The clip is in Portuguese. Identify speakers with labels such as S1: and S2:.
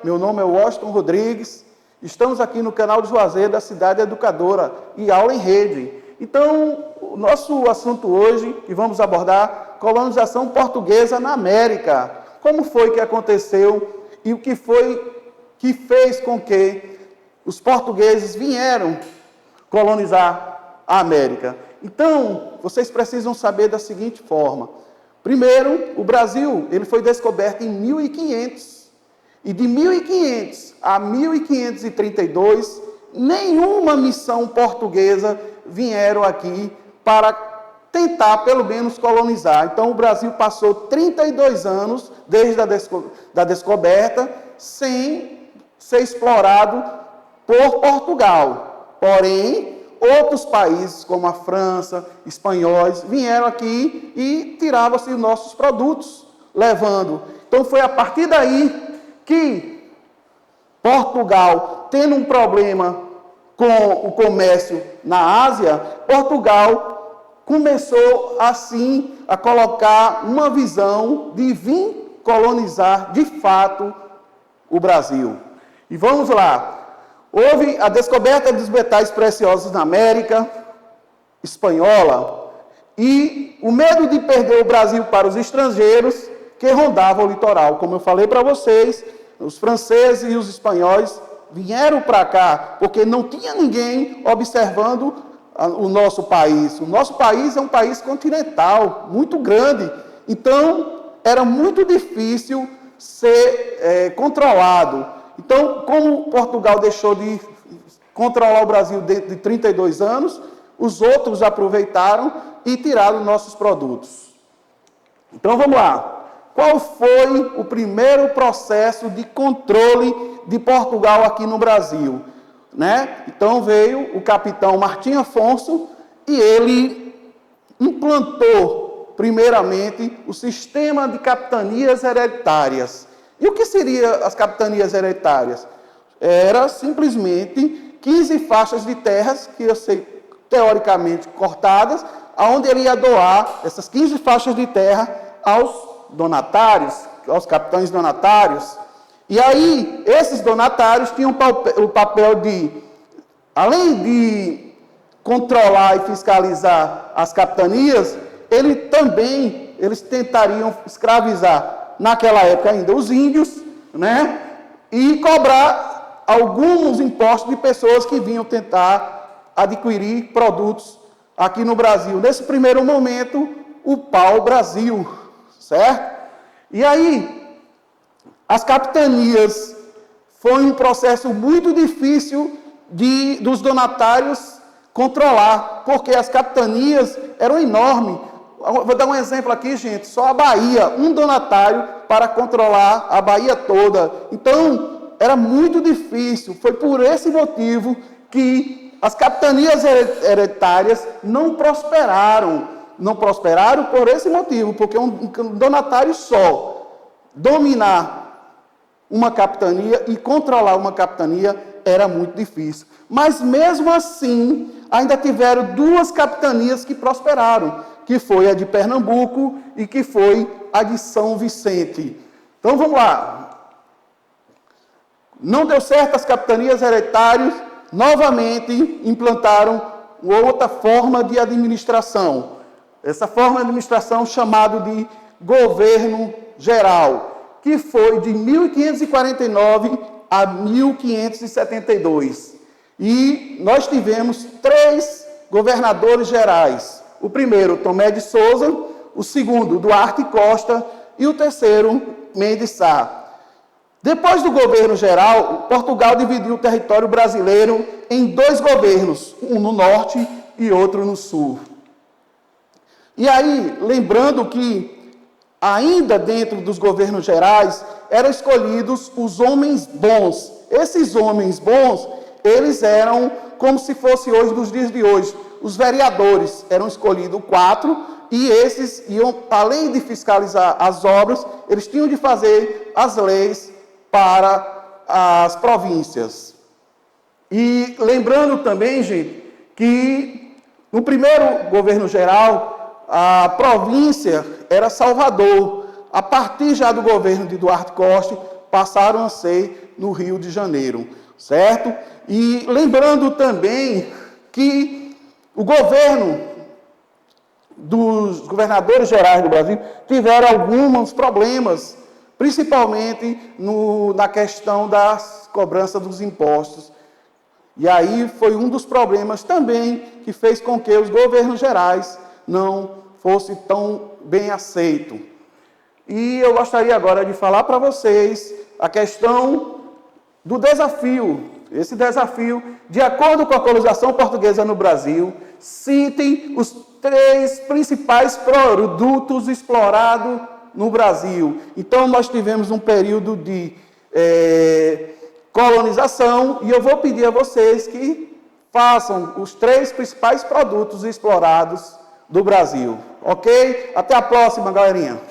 S1: Meu nome é Washington Rodrigues, estamos aqui no canal de Juazeiro da Cidade Educadora e Aula em Rede. Então, o nosso assunto hoje, que vamos abordar, colonização portuguesa na América. Como foi que aconteceu e o que foi que fez com que os portugueses vieram colonizar a América? Então, vocês precisam saber da seguinte forma. Primeiro, o Brasil ele foi descoberto em 1500. E de 1500 a 1532, nenhuma missão portuguesa vieram aqui para tentar, pelo menos, colonizar. Então, o Brasil passou 32 anos, desde a descoberta, sem ser explorado por Portugal. Porém, outros países, como a França, espanhóis, vieram aqui e tiravam-se os nossos produtos, levando. Então, foi a partir daí que Portugal, tendo um problema com o comércio na Ásia, Portugal começou, assim, a colocar uma visão de vir colonizar, de fato, o Brasil. E vamos lá. Houve a descoberta dos metais preciosos na América espanhola e o medo de perder o Brasil para os estrangeiros que rondavam o litoral. Como eu falei para vocês, os franceses e os espanhóis vieram para cá porque não tinha ninguém observando o nosso país. O nosso país é um país continental, muito grande. Então, era muito difícil ser controlado. Então, como Portugal deixou de controlar o Brasil dentro de 32 anos, os outros aproveitaram e tiraram nossos produtos. Então, vamos lá. Qual foi o primeiro processo de controle de Portugal aqui no Brasil? Então, veio o capitão Martim Afonso e ele implantou, primeiramente, o sistema de capitanias hereditárias. E o que seriam as capitanias hereditárias? Era simplesmente 15 faixas de terras, que iam ser teoricamente cortadas, onde ele ia doar essas 15 faixas de terra aos donatários, aos capitães donatários. E aí, esses donatários tinham o papel de, além de controlar e fiscalizar as capitanias, eles tentariam escravizar, naquela época ainda, os índios, e cobrar alguns impostos de pessoas que vinham tentar adquirir produtos aqui no Brasil. Nesse primeiro momento, o pau-brasil, certo? E aí, as capitanias foi um processo muito difícil dos donatários controlar, porque as capitanias eram enormes. Vou dar um exemplo aqui, gente, só a Bahia, um donatário para controlar a Bahia toda. Então, era muito difícil. Foi por esse motivo que as capitanias hereditárias não prosperaram. Não prosperaram por esse motivo, porque um donatário só dominar uma capitania e controlar uma capitania era muito difícil. Mas, mesmo assim, ainda tiveram duas capitanias que prosperaram, que foi a de Pernambuco e que foi a de São Vicente. Então, vamos lá. Não deu certo as capitanias hereditárias, novamente implantaram outra forma de administração. Essa forma de administração chamada de governo geral, que foi de 1549 a 1572. E nós tivemos 3 governadores gerais. O primeiro, Tomé de Souza, o segundo, Duarte Costa, e o terceiro, Mendes Sá. Depois do governo geral, Portugal dividiu o território brasileiro em 2 governos, um no norte e outro no sul. E aí, lembrando que, ainda dentro dos governos gerais, eram escolhidos os homens bons. Esses homens bons, eles eram como se fosse hoje, nos dias de hoje. Os vereadores eram escolhidos 4, e esses iam, além de fiscalizar as obras, eles tinham de fazer as leis para as províncias. E lembrando também, gente, que no primeiro governo geral, a província era Salvador. A partir já do governo de Duarte Costa, passaram a ser no Rio de Janeiro, certo? E lembrando também que o governo dos governadores gerais do Brasil tiveram alguns problemas, principalmente na questão da cobrança dos impostos. E aí foi um dos problemas também que fez com que os governos gerais não fossem tão bem aceitos. E eu gostaria agora de falar para vocês a questão do desafio. Esse desafio, de acordo com a colonização portuguesa no Brasil, citem os 3 principais produtos explorados no Brasil. Então, nós tivemos um período de colonização, e eu vou pedir a vocês que façam os 3 principais produtos explorados do Brasil. Ok? Até a próxima, galerinha!